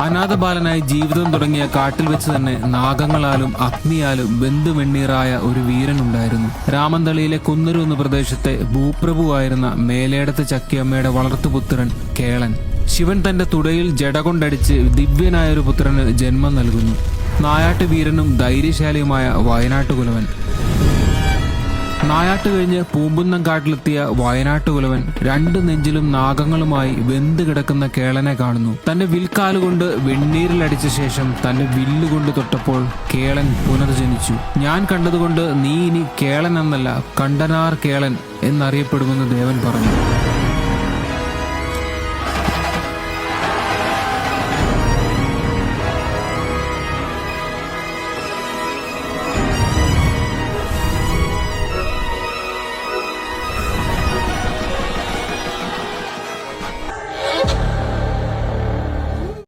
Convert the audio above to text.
അനാഥബാലനായി ജീവിതം തുടങ്ങിയ കാട്ടിൽ വെച്ച് തന്നെ നാഗങ്ങളാലും അഗ്നിയാലും വെന്തുവെണ്ണീറായ ഒരു വീരനുണ്ടായിരുന്നു. രാമന്തളിയിലെ കുന്നരു എന്ന പ്രദേശത്തെ ഭൂപ്രഭുവായിരുന്ന മേലേടത്ത് ചക്കിയമ്മയുടെ വളർത്തുപുത്രൻ കേളൻ. ശിവൻ തന്റെ തുടയിൽ ജട കൊണ്ടടിച്ച് ദിവ്യനായൊരു പുത്രന് ജന്മം നൽകുന്നു. നായാട്ട് വീരനും ധൈര്യശാലിയുമായ വയനാട്ടുകുലവൻ. നായാട്ട് കഴിഞ്ഞ് പൂമ്പുന്നം കാട്ടിലെത്തിയ വയനാട്ടുകുലവൻ രണ്ടു നെഞ്ചിലും നാഗങ്ങളുമായി വെന്ത് കിടക്കുന്ന കേളനെ കാണുന്നു. തന്റെ വിൽക്കാലുകൊണ്ട് വെണ്ണീരിലടിച്ച ശേഷം തന്റെ വില്ലുകൊണ്ട് തൊട്ടപ്പോൾ കേളൻ പുനർജനിച്ചു. ഞാൻ കണ്ടതുകൊണ്ട് നീ ഇനി കേളൻ എന്നല്ല കണ്ടനാർ കേളൻ എന്നറിയപ്പെടുമെന്ന് ദേവൻ പറഞ്ഞു.